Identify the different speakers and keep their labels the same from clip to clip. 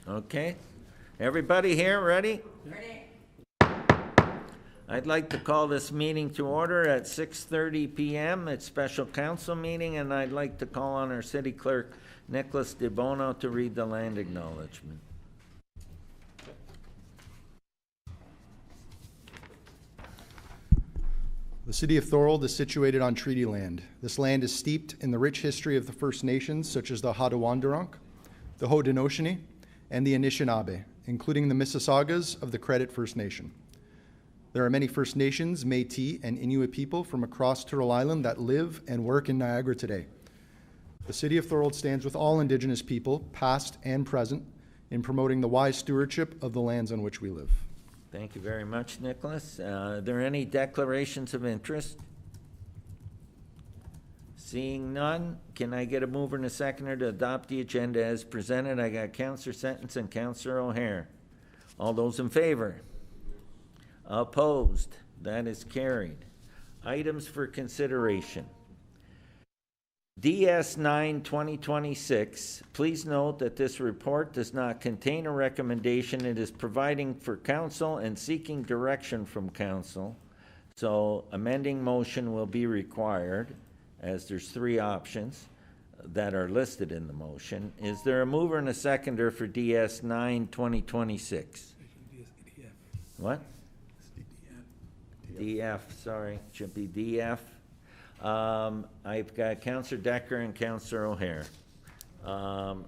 Speaker 1: Okay. Everybody here ready? Ready. I'd like to call this meeting to order at 6:30 p.m. It's special council meeting, and I'd like to call on our city clerk, Nicholas DeBono, to read the land acknowledgement.
Speaker 2: The city of Thorold is situated on treaty land. This land is steeped in the rich history of the First Nations, such as the Haudenosaunee, the Haudenosaunee, and the Anishinaabe, including the Mississaugas of the Credit First Nation. There are many First Nations, Métis, and Inuit people from across Turtle Island that live and work in Niagara today. The city of Thorold stands with all Indigenous people, past and present, in promoting the wise stewardship of the lands on which we live.
Speaker 1: Thank you very much, Nicholas. Are there any declarations of interest? Seeing none, can I get a mover and a seconder to adopt the agenda as presented? I got Councillor Sentence and Councillor O'Hare. All those in favor? Opposed? That is carried. Items for consideration. DS9 2026, please note that this report does not contain a recommendation. It is providing for council and seeking direction from council. So amending motion will be required, as there's three options that are listed in the motion. Is there a mover and a seconder for DS9 2026? What? DF, sorry, should be DF. I've got Councillor Decker and Councillor O'Hare. The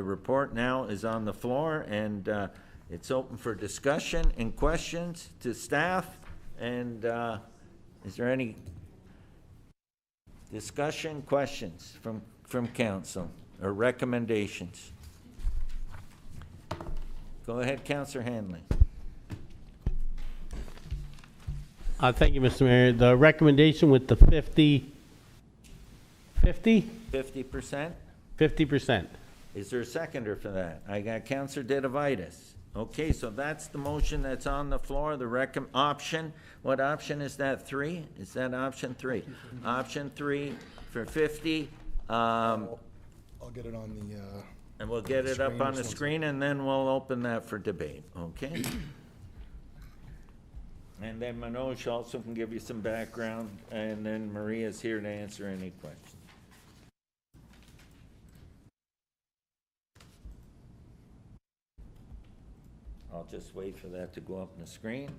Speaker 1: report now is on the floor, and it's open for discussion and questions to staff. And is there any discussion, questions from council or recommendations? Go ahead, Councillor Hanley.
Speaker 3: Thank you, Mr. Mayor. The recommendation with the 50%? 50%.
Speaker 1: Is there a seconder for that? I got Councillor Didavitis. Okay, so that's the motion that's on the floor. The option, what option is that? 3? Is that option 3? Option 3 for 50.
Speaker 2: I'll get it on the
Speaker 1: and we'll get it up on the screen, and then we'll open that for debate. Okay. And then Manoj also can give you some background, and then Maria's here to answer any questions. I'll just wait for that to go up on the screen.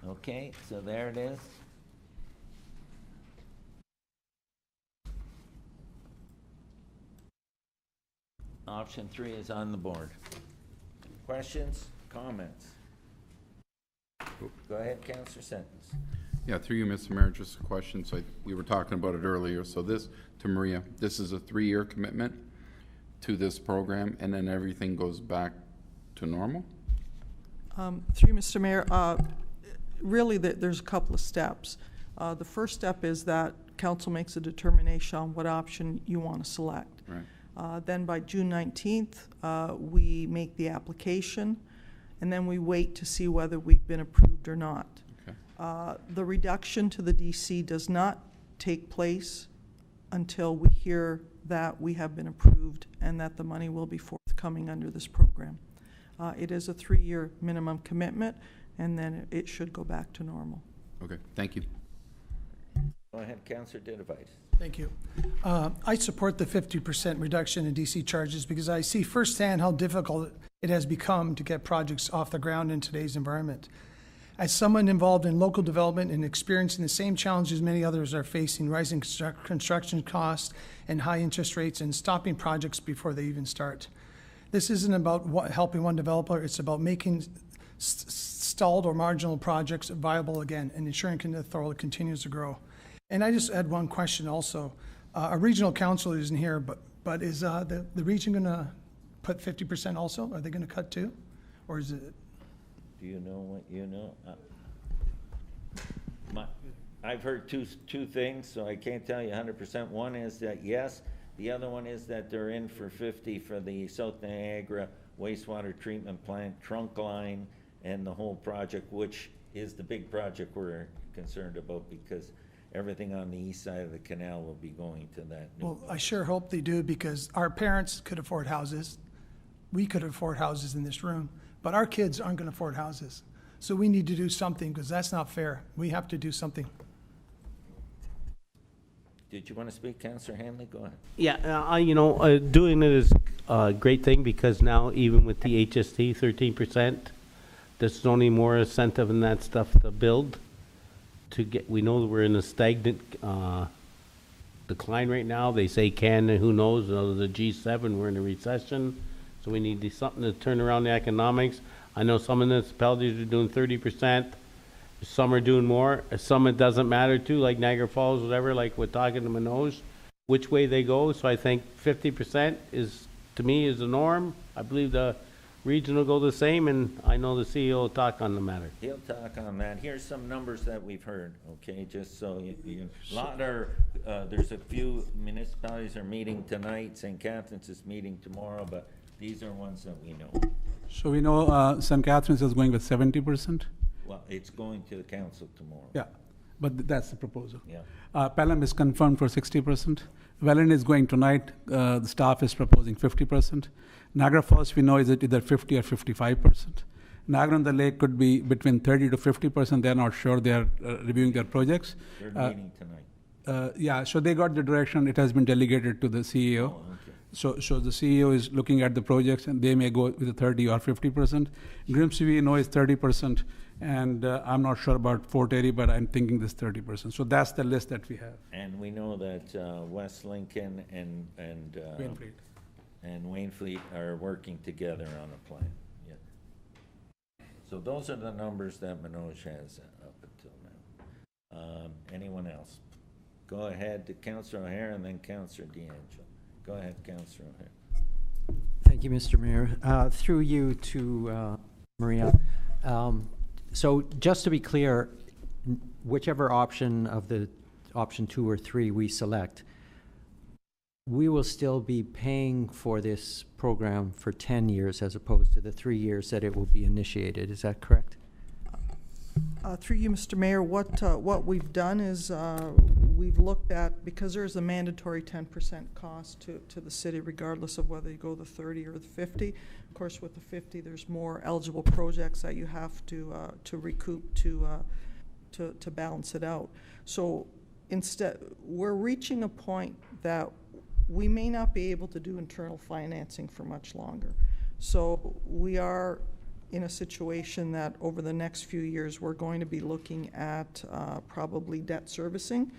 Speaker 1: Okay, so there it is. Option 3 is on the board. Questions, comments? Go ahead, Councillor Sentence.
Speaker 4: Yeah, through you, Mr. Mayor, just a question. So we were talking about it earlier. So this, to Maria, this is a 3-year commitment to this program, and then everything goes back to normal?
Speaker 5: Through Mr. Mayor, really there's a couple of steps. The first step is that council makes a determination on what option you want to select.
Speaker 4: Right.
Speaker 5: Then by June 19th, we make the application, and then we wait to see whether we've been approved or not. Okay. The reduction to the DC does not take place until we hear that we have been approved and that the money will be forthcoming under this program. It is a 3-year minimum commitment, and then it should go back to normal.
Speaker 4: Okay, thank you.
Speaker 1: Go ahead, Councillor Didavitis.
Speaker 6: Thank you. I support the 50% reduction in DC charges because I see firsthand how difficult it has become to get projects off the ground in today's environment. As someone involved in local development and experiencing the same challenges many others are facing, rising construction costs and high interest rates and stopping projects before they even start. This isn't about helping one developer, it's about making stalled or marginal projects viable again and ensuring that Thorold continues to grow. And I just had one question also. Our regional council isn't here, but is the region going to put 50% also? Are they going to cut too? Or is it?
Speaker 1: Do you know what you know? I've heard two things, so I can't tell you 100%. One is that yes, the other one is that they're in for 50 for the South Niagara wastewater treatment plant trunk line and the whole project, which is the big project we're concerned about, because everything on the east side of the canal will be going to that new.
Speaker 6: Well, I sure hope they do, because our parents could afford houses. We could afford houses in this room, but our kids aren't going to afford houses. So we need to do something, because that's not fair. We have to do something.
Speaker 1: Did you want to speak, Councillor Hanley? Go ahead.
Speaker 3: Yeah, doing it is a great thing, because now even with the HST 13%, there's only more incentive in that stuff to build. We know that we're in a stagnant decline right now. They say Canada, who knows, the G7, we're in a recession. So we need something to turn around the economics. I know some municipalities are doing 30%. Some are doing more. Some it doesn't matter to, like Niagara Falls, whatever, like we're talking to Manoj, which way they go. So I think 50% to me, is the norm. I believe the region will go the same, and I know the CEO will talk on the matter.
Speaker 1: He'll talk on that. Here's some numbers that we've heard, okay, just so there's a few municipalities are meeting tonight. St. Catharines is meeting tomorrow, but these are ones that we know.
Speaker 7: So we know St. Catharines is going with 70%?
Speaker 1: Well, it's going to the council tomorrow.
Speaker 7: Yeah, but that's the proposal.
Speaker 1: Yeah.
Speaker 7: Pelham is confirmed for 60%. Welland is going tonight. The staff is proposing 50%. Niagara Falls, we know, is it either 50 or 55%. Niagara-on-the-Lake could be between 30 to 50%. They're not sure. They're reviewing their projects.
Speaker 1: They're meeting tonight.
Speaker 7: Yeah, so they got the direction. It has been delegated to the CEO.
Speaker 1: Oh, okay.
Speaker 7: So the CEO is looking at the projects, and they may go with a 30 or 50%. Grimsby, we know, is 30%, and I'm not sure about Fort Erie, but I'm thinking this 30%. So that's the list that we have.
Speaker 1: And we know that West Lincoln and
Speaker 7: Wainfleet.
Speaker 1: and Wainfleet are working together on a plan. Yeah. So those are the numbers that Manoj has up until now. Anyone else? Go ahead to Councillor O'Hare and then Councillor D'Angelo. Go ahead, Councillor O'Hare.
Speaker 8: Thank you, Mr. Mayor. Through you to Maria. So just to be clear, whichever option of the option 2 or 3 we select, we will still be paying for this program for 10 years as opposed to the 3 years that it will be initiated. Is that correct?
Speaker 5: Through you, Mr. Mayor, what we've done is we've looked at, because there's a mandatory 10% cost to the city, regardless of whether you go the 30 or the 50. Of course, with the 50, there's more eligible projects that you have to recoup to balance it out. So instead, we're reaching a point that we may not be able to do internal financing for much longer. So we are in a situation that over the next few years we're going to be looking at probably debt servicing.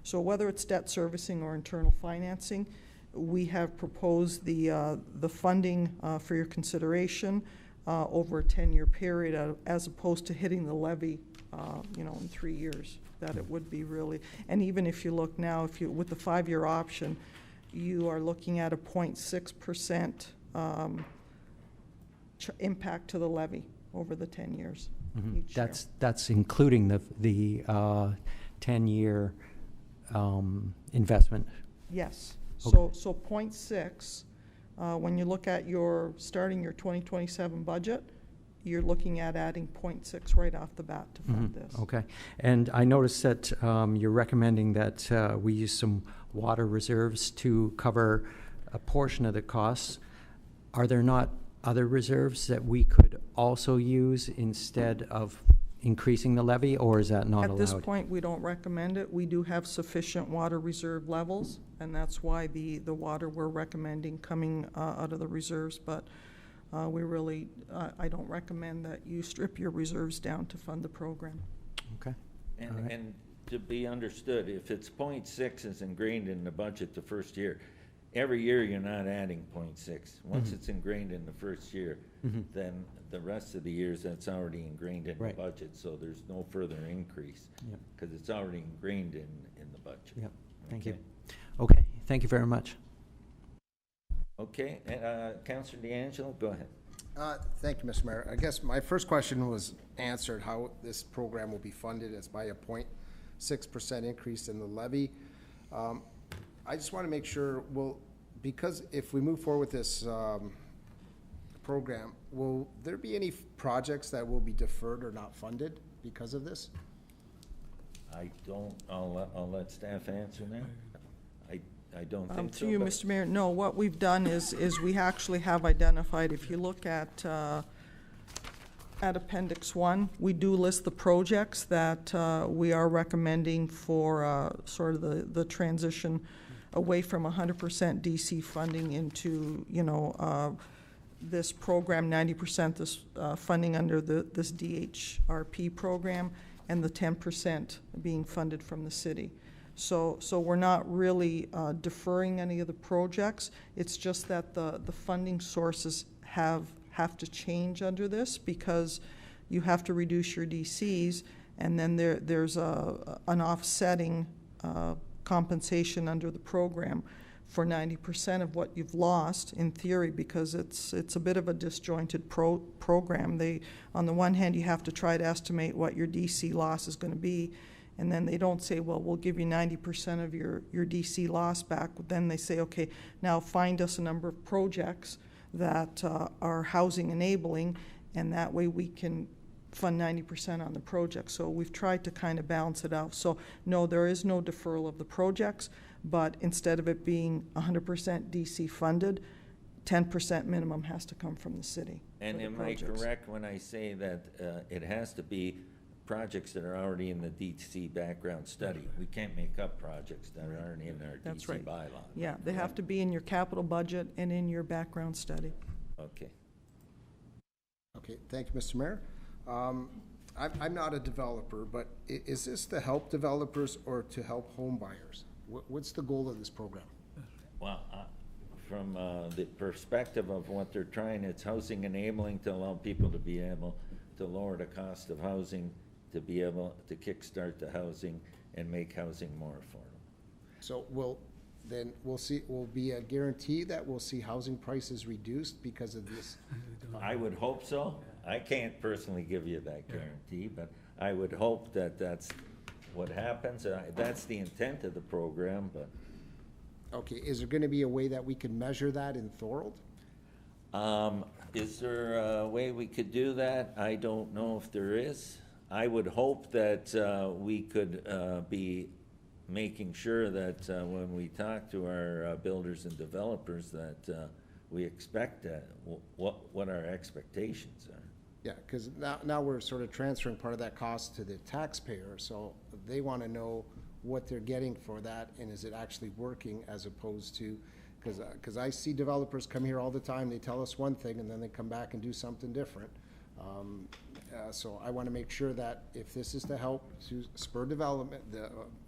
Speaker 5: So whether it's debt servicing or internal financing, we have proposed the funding for your consideration over a 10-year period, as opposed to hitting the levy, in 3 years. That it would be really, and even if you look now, with the 5-year option, you are looking at a 0.6% impact to the levy over the 10 years. Each year.
Speaker 8: That's including the 10-year investment.
Speaker 5: Yes.
Speaker 8: Okay.
Speaker 5: So 0.6, when you look at starting your 2027 budget, you're looking at adding 0.6 right off the bat to fund this.
Speaker 8: Okay. And I noticed that you're recommending that we use some water reserves to cover a portion of the costs. Are there not other reserves that we could also use instead of increasing the levy, or is that not allowed?
Speaker 5: At this point, we don't recommend it. We do have sufficient water reserve levels, and that's why the water we're recommending coming out of the reserves, but we really, I don't recommend that you strip your reserves down to fund the program.
Speaker 8: Okay.
Speaker 1: And to be understood, if it's 0.6 is ingrained in the budget the first year, every year you're not adding 0.6. Once it's ingrained in the first year, then the rest of the years that's already ingrained in the budget, so there's no further increase because it's already ingrained in the budget.
Speaker 8: Yep. Thank you. Okay. Thank you very much.
Speaker 1: Okay. Councillor D'Angelo, go ahead.
Speaker 9: Thank you, Mr. Mayor. I guess my first question was answered, how this program will be funded. It's by a 0.6% increase in the levy. I just want to make sure, because if we move forward with this program, will there be any projects that will be deferred or not funded because of this?
Speaker 1: I'll let staff answer that. I don't think so.
Speaker 5: Through you,
Speaker 1: but-
Speaker 5: Mr. Mayor, no, what we've done is we actually have identified, if you look at Appendix 1, we do list the projects that we are recommending for sort of the transition away from 100% DC funding into, this program, 90% this funding under this DHRP program, and the 10% being funded from the city. So we're not really deferring any of the projects. It's just that the funding sources have to change under this, because you have to reduce your DCs, and then there's an offsetting compensation under the program for 90% of what you've lost, in theory, because it's a bit of a disjointed program. On the one hand, you have to try to estimate what your DC loss is going to be, and then they don't say, well, we'll give you 90% of your DC loss back. Then they say, okay, now find us a number of projects that are housing enabling, and that way we can fund 90% on the project. So we've tried to kind of balance it out. So no, there is no deferral of the projects, but instead of it being 100% DC funded, 10% minimum has to come from the city.
Speaker 1: And am I correct when I say that it has to be projects that are already in the DC background study? We can't make up projects that aren't in our
Speaker 5: That's
Speaker 1: DC
Speaker 5: right.
Speaker 1: bylaw.
Speaker 5: Yeah, they have to be in your capital budget and in your background study.
Speaker 1: Okay.
Speaker 9: Okay, thank you, Mr. Mayor. I'm not a developer, but is this to help developers or to help home buyers? What's the goal of this program?
Speaker 1: Well, from the perspective of what they're trying, it's housing enabling to allow people to be able to lower the cost of housing, to be able to kickstart the housing and make housing more affordable.
Speaker 9: So will be a guarantee that we'll see housing prices reduced because of this?
Speaker 1: I would hope so. I can't personally give you that guarantee, but I would hope that that's what happens. That's the intent of the program, but.
Speaker 9: Okay, is there gonna be a way that we can measure that in Thorold?
Speaker 1: Is there a way we could do that? I don't know if there is. I would hope that we could be making sure that when we talk to our builders and developers that we expect that, what our expectations are.
Speaker 9: Yeah, because now we're sort of transferring part of that cost to the taxpayer, so they want to know what they're getting for that, and is it actually working, as opposed to, because I see developers come here all the time, they tell us one thing, and then they come back and do something different. So I want to make sure that if this is to help to spur development,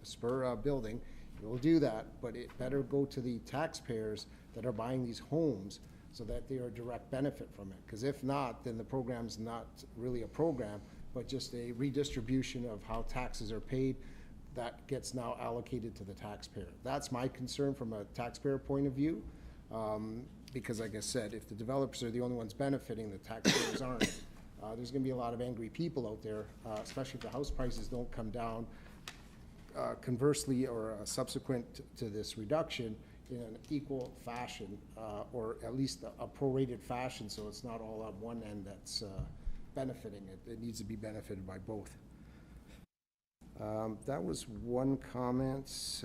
Speaker 9: spur building, it will do that, but it better go to the taxpayers that are buying these homes, so that they are a direct benefit from it. Because if not, then the program's not really a program, but just a redistribution of how taxes are paid that gets now allocated to the taxpayer. That's my concern from a taxpayer point of view, because like I said, if the developers are the only ones benefiting, the taxpayers aren't. There's gonna be a lot of angry people out there, especially if the house prices don't come down. Conversely, or subsequent to this reduction, in an equal fashion, or at least a prorated fashion, so it's not all on one end that's benefiting it. It needs to be benefited by both. That was one comment.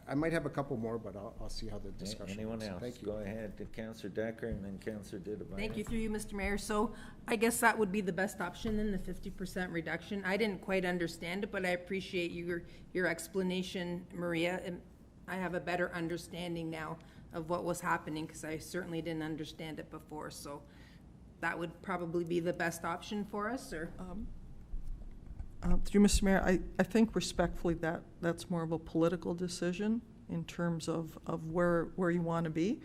Speaker 9: I might have a couple more, but I'll see how the discussion
Speaker 1: Anyone
Speaker 9: goes.
Speaker 1: else?
Speaker 9: Thank you.
Speaker 1: Go ahead, Councillor Decker and then Councillor Didovine.
Speaker 10: Thank you, through you, Mr. Mayor. So I guess that would be the best option, then, the 50% reduction. I didn't quite understand it, but I appreciate your explanation, Maria. And I have a better understanding now of what was happening, because I certainly didn't understand it before. So that would probably be the best option for us, or?
Speaker 5: Through Mr. Mayor, I think respectfully that's more of a political decision in terms of where you want to be.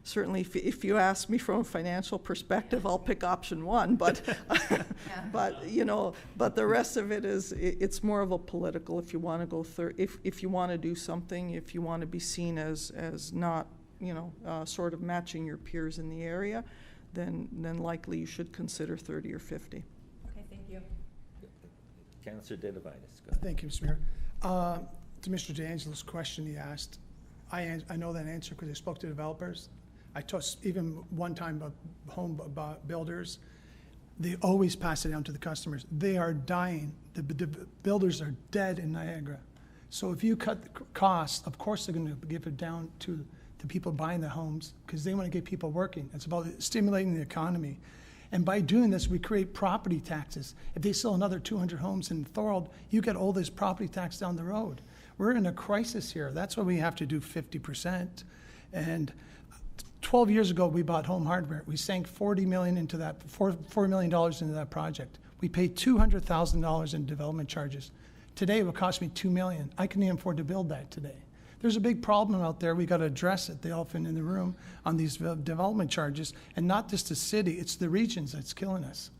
Speaker 5: Certainly if you ask me from a financial perspective, I'll pick option one, but, but the rest of it is, it's more of a political, if you want to go if you want to do something, if you want to be seen as not, sort of matching your peers in the area, then likely you should consider 30 or 50.
Speaker 10: Okay, thank you.
Speaker 1: Councillor Didovine, go ahead.
Speaker 6: Thank you, Mr. Mayor. To Mr. D'Angelo's question he asked, I know that answer because I spoke to developers. I told even one time home builders, they always pass it down to the customers. They are dying. The builders are dead in Niagara. So if you cut the costs, of course they're going to give it down to the people buying the homes because they want to get people working. It's about stimulating the economy. And by doing this, we create property taxes. If they sell another 200 homes in Thorold, you get all this property tax down the road. We're in a crisis here. That's why we have to do 50%. And 12 years ago, we bought Home Hardware. We sank $40 million into that, $4 million into that project. We paid $200,000 in development charges. Today, it would cost me $2 million. I couldn't even afford to build that today. There's a big problem out there. We got to address it, the elephant in the room, on these development charges, and not just the city, it's the regions that's killing us.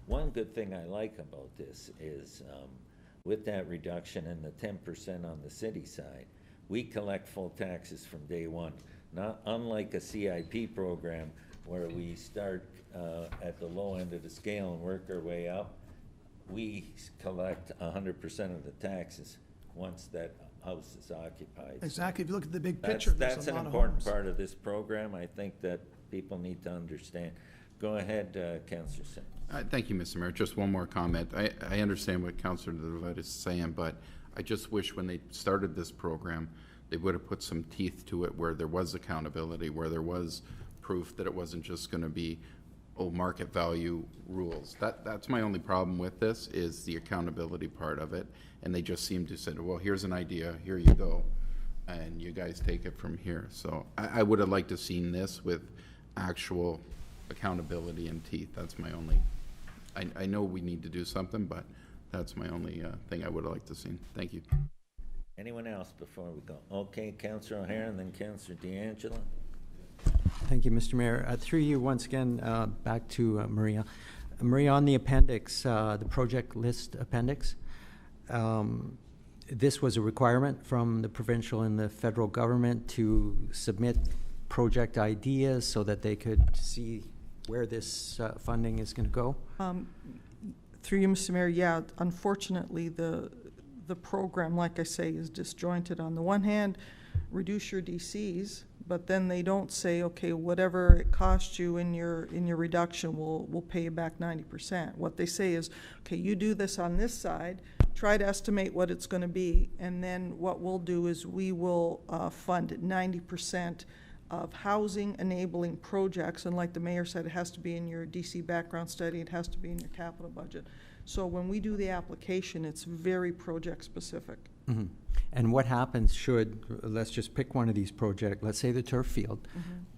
Speaker 1: One good thing I like about this is with that reduction in the 10% on the city side, we collect full taxes from day one. Not unlike a CIP program where we start at the low end of the scale and work our way up. We collect 100% of the taxes once that house is occupied.
Speaker 6: Exactly. If you look at the big picture,
Speaker 1: That's an important part of this program. I think that people need to understand. Go ahead, Councillor Singh.
Speaker 4: Thank you, Mr. Mayor. Just one more comment. I understand what Councillor Delotte is saying, but I just wish when they started this program, they would have put some teeth to it where there was accountability, where there was proof that it wasn't just going to be, market value rules. That's my only problem with this, is the accountability part of it. And they just seem to say, well, here's an idea, here you go, and you guys take it from here. So I would have liked to have seen this with actual accountability and teeth. That's my only, I know we need to do something, but that's my only thing I would have liked to see. Thank you.
Speaker 1: Anyone else before we go? Okay, Councillor O'Hara and then Councillor D'Angelo.
Speaker 8: Thank you, Mr. Mayor. Through you once again, back to Maria. Maria, on the appendix, the project list appendix, this was a requirement from the provincial and the federal government to submit project ideas so that they could see where this funding is going to go?
Speaker 5: Through you, Mr. Mayor, yeah, unfortunately, the program, like I say, is disjointed. On the one hand, reduce your DCs, but then they don't say, okay, whatever it costs you in your reduction, we'll pay you back 90%. What they say is, okay, you do this on this side, try to estimate what it's going to be, and then what we'll do is we will fund 90% of housing enabling projects, and like the mayor said, it has to be in your DC background study, it has to be in your capital budget. So when we do the application, it's very project specific.
Speaker 8: Mm-hmm. And what happens should, let's just pick one of these projects, let's say the turf field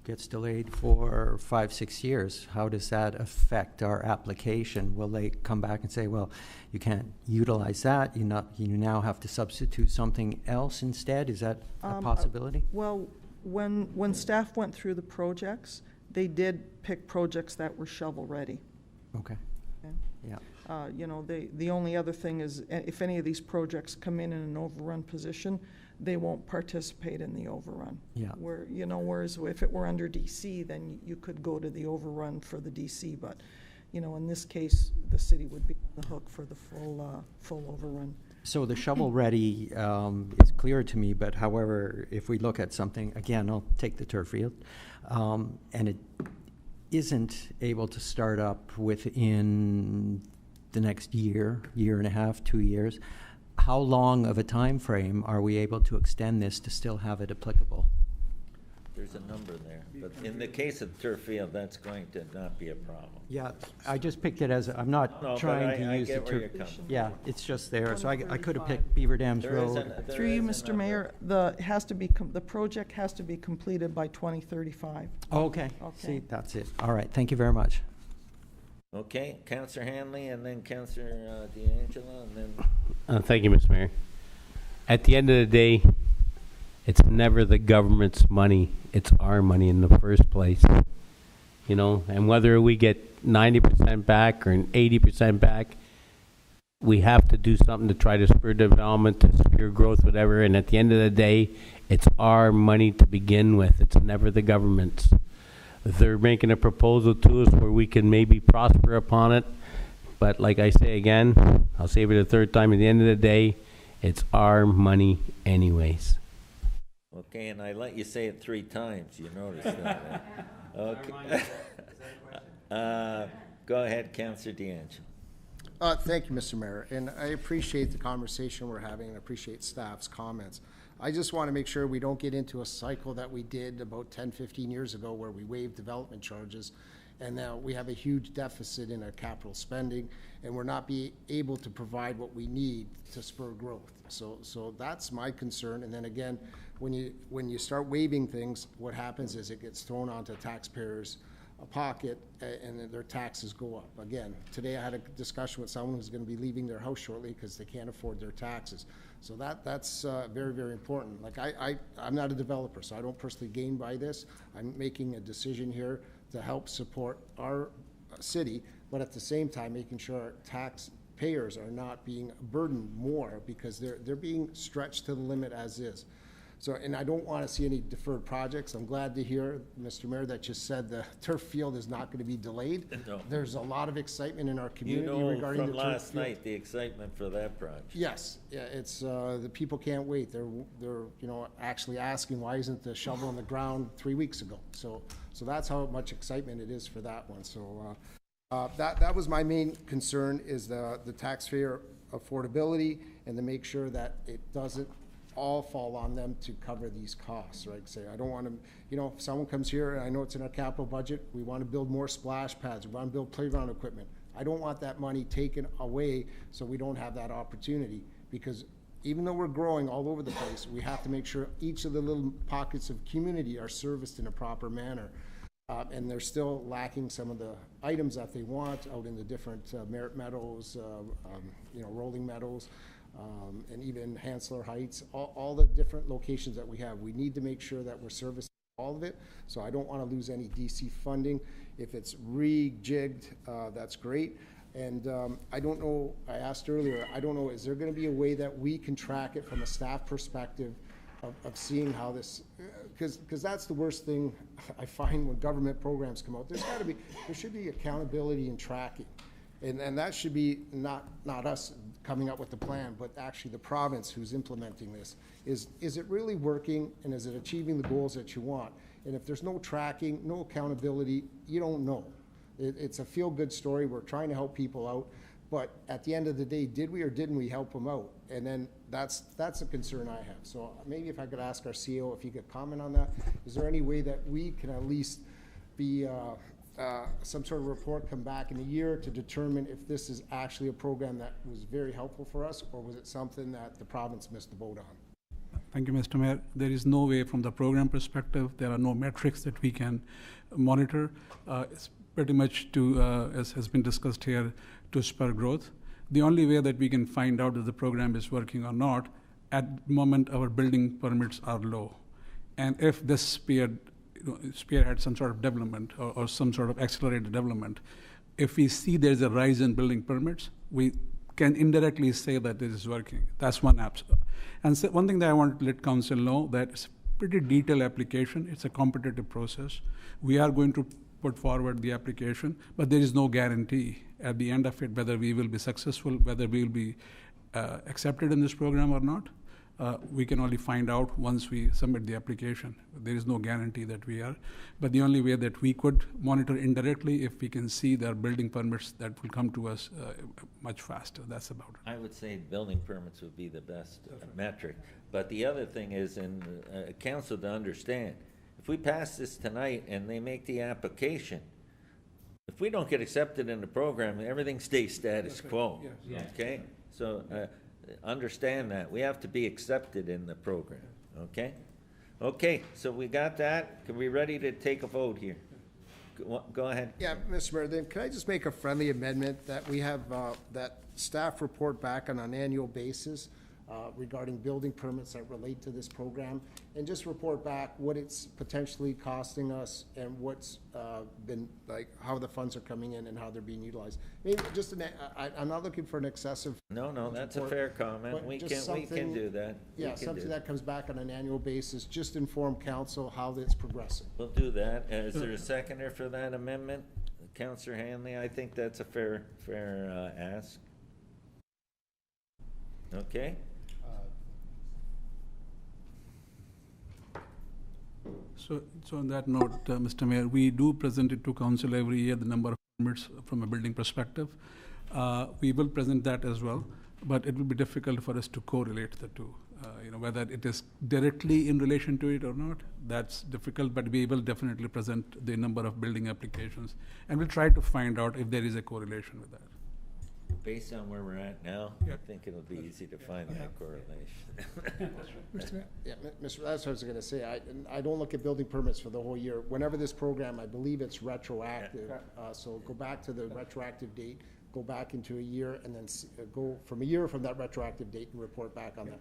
Speaker 8: gets delayed for 5-6 years. How does that affect our application? Will they come back and say, well, you can't utilize that, you now have to substitute something else instead? Is that a possibility?
Speaker 5: Well, when staff went through the projects, they did pick projects that were shovel ready.
Speaker 8: Okay. Yeah.
Speaker 5: You know, the only other thing is, if any of these projects come in an overrun position, they won't participate in the overrun. Yeah. Whereas if it were under DC, then you could go to the overrun for the DC, but, in this case, the city would be on the hook for the full overrun.
Speaker 8: So the shovel-ready is clear to me, but however, if we look at something, again, I'll take the turf field, and it isn't able to start up within the next year and a half, 2 years, how long of a time frame are we able to extend this to still have it applicable?
Speaker 1: There's a number there, but in the case of turf field, that's going to not be a problem.
Speaker 8: Yeah, I just picked it as, I'm not trying to use the turf. Yeah, it's just there, so I could have picked Beaver Dams Road.
Speaker 5: Through you, Mr. Mayor, the project has to be completed by 2035.
Speaker 8: Okay, see, that's it. All right, thank you very much.
Speaker 1: Okay, Councillor Hanley and then Councillor D'Angelo and then...
Speaker 3: Thank you, Mr. Mayor. At the end of the day, it's never the government's money. It's our money in the first place. And whether we get 90% back or 80% back, we have to do something to try to spur development, to spur growth, whatever. And at the end of the day, it's our money to begin with. It's never the government's. If they're making a proposal to us where we can maybe prosper upon it, but like I say again, I'll say it a third time, at the end of the day, it's our money anyways.
Speaker 1: Okay, and I let you say it 3 times, you noticed that, right? Okay. Go ahead, Councillor DeAngelo.
Speaker 9: Thank you, Mr. Mayor, and I appreciate the conversation we're having and appreciate staff's comments. I just want to make sure we don't get into a cycle that we did about 10, 15 years ago where we waived development charges, and now we have a huge deficit in our capital spending, and we're not able to provide what we need to spur growth. So that's my concern. And then again, when you start waiving things, what happens is it gets thrown onto taxpayers' pocket, and then their taxes go up. Again, today I had a discussion with someone who's going to be leaving their house shortly because they can't afford their taxes. So that's very, very important. Like I'm not a developer, so I don't personally gain by this. I'm making a decision here to help support our city, but at the same time making sure our taxpayers are not being burdened more because they're being stretched to the limit as is. So, and I don't want to see any deferred projects. I'm glad to hear, Mr. Mayor, that you said the turf field is not going to be delayed.
Speaker 1: No.
Speaker 9: There's a lot of excitement in our
Speaker 1: You
Speaker 9: community
Speaker 1: know
Speaker 9: regarding the
Speaker 1: from
Speaker 9: turf field.
Speaker 1: last night, the excitement for that project.
Speaker 9: Yes, yeah, it's, the people can't wait. They're, actually asking, why isn't the shovel on the ground 3 weeks ago? So that's how much excitement it is for that one. So, that was my main concern, is the taxpayer affordability, and to make sure that it doesn't all fall on them to cover these costs, right? Say, I don't want to, if someone comes here, and I know it's in our capital budget, we want to build more splash pads, we want to build playground equipment. I don't want that money taken away so we don't have that opportunity, because even though we're growing all over the place, we have to make sure each of the little pockets of community are serviced in a proper manner. And they're still lacking some of the items that they want out in the different Merit Meadows, Rolling Meadows, and even Hansler Heights, all the different locations that we have. We need to make sure that we're servicing all of it. So I don't want to lose any DC funding. If it's rejigged, that's great. And I don't know, I asked earlier, I don't know, is there going to be a way that we can track it from a staff perspective of seeing how this, because that's the worst thing I find when government programs come out. There should be accountability and tracking. And that should be not us coming up with the plan, but actually the province who's implementing this. Is it really working, and is it achieving the goals that you want? And if there's no tracking, no accountability, you don't know. It's a feel-good story. We're trying to help people out. But at the end of the day, did we or didn't we help them out? And then that's a concern I have. So maybe if I could ask our CEO if he could comment on that. Is there any way that we can at least be some sort of report come back in a year to determine if this is actually a program that was very helpful for us, or was it something that the province missed the boat on?
Speaker 7: Thank you, Mr. Mayor. There is no way from the program perspective, there are no metrics that we can monitor. It's pretty much as has been discussed here, to spur growth. The only way that we can find out if the program is working or not, at the moment our building permits are low. And if this spearhead some sort of development or some sort of accelerated development, if we see there's a rise in building permits, we can indirectly say that this is working. That's one app. And so one thing that I want to let council know, that it's a pretty detailed application. It's a competitive process. We are going to put forward the application, but there is no guarantee at the end of it whether we will be successful, whether we will be accepted in this program or not. We can only find out once we submit the application. There is no guarantee that we are. But the only way that we could monitor indirectly, if we can see their building permits that will come to us much faster. That's about it.
Speaker 1: I would say building permits would be the best metric. But the other thing is, in council to understand, if we pass this tonight and they make the application, if we don't get accepted in the program, everything stays status quo. Yes. Okay? So understand that. We have to be accepted in the program. Okay? Okay, so we got that. Are we ready to take a vote here? Go ahead.
Speaker 9: Yeah, Mr. Mayor, then can I just make a friendly amendment that we have that staff report back on an annual basis regarding building permits that relate to this program, and just report back what it's potentially costing us and what's been, like, how the funds are coming in and how they're being utilized. Maybe just, I'm not looking for an excessive.
Speaker 1: No, that's a fair comment. We can do that.
Speaker 9: Yeah, something that comes back on an annual basis, just inform council how it's progressing.
Speaker 1: We'll do that. Is there a seconder for that amendment? Councillor Hanley, I think that's a fair ask. Okay.
Speaker 7: So on that note, Mr. Mayor, we do present it to council every year, the number of permits from a building perspective. We will present that as well, but it will be difficult for us to correlate the two. Whether it is directly in relation to it or not, that's difficult, but we will definitely present the number of building applications, and we'll try to find out if there is a correlation with that.
Speaker 1: Based on where we're at now, I
Speaker 7: Yeah.
Speaker 1: think it'll be easy to find that correlation.
Speaker 9: Yeah, Mr. That's what I was gonna say. I don't look at building permits for the whole year. Whenever this program, I believe it's retroactive. So go back to the retroactive date, go back into a year, and then go from a year from that retroactive date and report back on that.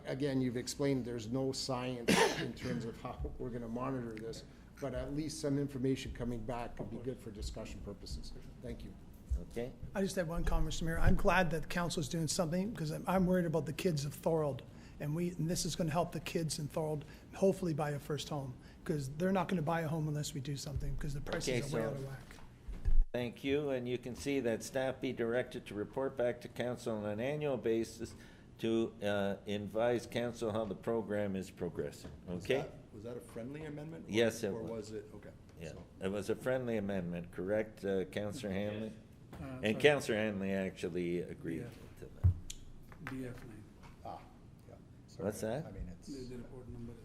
Speaker 9: Again, you've explained there's no science in terms of how we're gonna monitor this, but at least some information coming back could be good for discussion purposes. Thank you.
Speaker 1: Okay?
Speaker 6: I just have one comment, Mr. Mayor. I'm glad that council is doing something, because I'm worried about the kids of Thorold. And this is gonna help the kids in Thorold hopefully buy a first home, because they're not gonna buy a home unless we do something, because the
Speaker 1: Okay,
Speaker 6: prices are way
Speaker 1: so-
Speaker 6: out of whack.
Speaker 1: Thank you, and you can see that staff be directed to report back to council on an annual basis to advise council how the program is progressing, okay?
Speaker 2: Was that a friendly amendment?
Speaker 1: Yes, it
Speaker 2: Or
Speaker 1: was.
Speaker 2: was it, okay.
Speaker 1: Yeah,
Speaker 2: so-
Speaker 1: it was a friendly amendment, correct, Councillor Hanley? And
Speaker 7: Sorry.
Speaker 1: Councillor Hanley actually agreed
Speaker 7: Yeah.
Speaker 1: to that.
Speaker 7: DF9.
Speaker 2: Ah, yeah. Sorry.
Speaker 1: What's that?
Speaker 2: I mean, it's,
Speaker 7: The report number is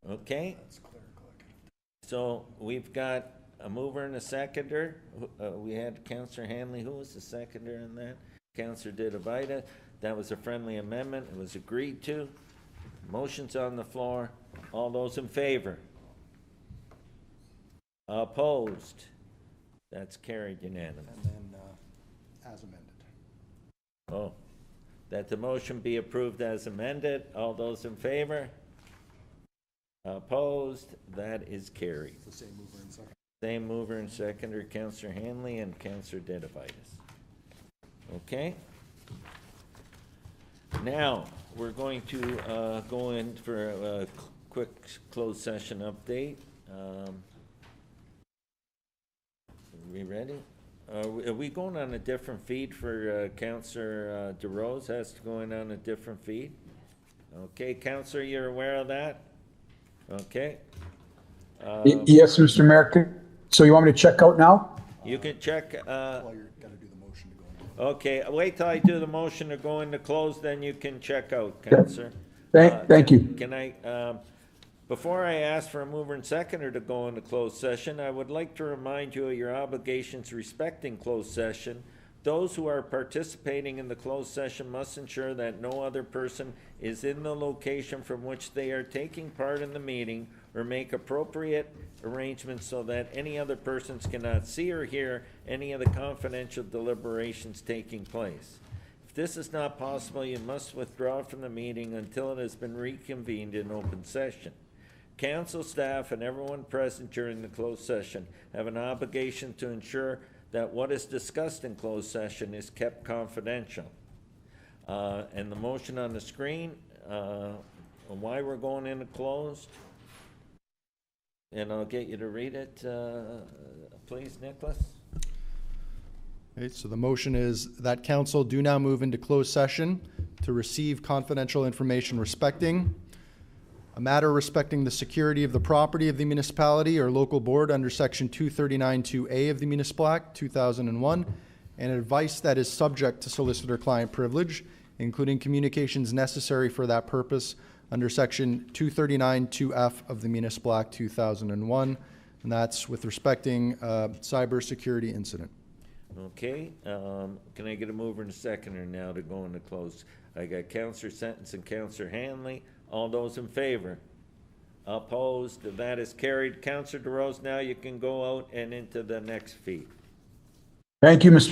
Speaker 7: wrong.
Speaker 1: Okay,
Speaker 2: that's clerical.
Speaker 1: so we've got a mover and a seconder. We had Councillor Hanley, who was the seconder in that? Councillor Didavida. That was a friendly amendment, it was agreed to. Motion's on the floor. All those in favor? Opposed? That's carried unanimous.
Speaker 2: And then, as amended.
Speaker 1: Oh, that the motion be approved as amended. All those in favor? Opposed? That is carried.
Speaker 2: It's the same mover and second.
Speaker 1: Same mover and seconder, Councillor Hanley and Councillor Didavidis. Okay? Now, we're going to go in for a quick closed session update. Are we ready? Are we going on a different feed for Councillor DeRose? Has to go in on a different feed? Okay, Councillor, you're aware of that? Okay.
Speaker 11: Yes, Mr. Mayor. So you want me to check out now?
Speaker 1: You can check,
Speaker 2: Well, you're gonna do the motion to go into.
Speaker 1: okay, wait till I do the motion to go into close, then you can check out, Counselor.
Speaker 11: Thank you.
Speaker 1: Can I, before I ask for a mover and seconder to go into closed session, I would like to remind you of your obligations respecting closed session. Those who are participating in the closed session must ensure that no other person is in the location from which they are taking part in the meeting, or make appropriate arrangements so that any other persons cannot see or hear any of the confidential deliberations taking place. If this is not possible, you must withdraw from the meeting until it has been reconvened in open session. Council staff and everyone present during the closed session have an obligation to ensure that what is discussed in closed session is kept confidential. And the motion on the screen, why we're going into closed, and I'll get you to read it, please, Nicholas.
Speaker 2: Okay, so the motion is that council do now move into closed session to receive confidential information respecting a matter respecting the security of the property of the municipality or local board under section 239(2)A of the Municipal Act 2001, and advice that is subject to solicitor-client privilege, including communications necessary for that purpose under section 239(2)F of the Municipal Act 2001, and that's with respecting cybersecurity incident.
Speaker 1: Okay, can I get a mover and a seconder now to go into close? I got Councillor Sentence and Councillor Hanley. All those in favor? Opposed? That is carried. Councillor DeRose, now you can go out and into the next feed.
Speaker 11: Thank you, Mr.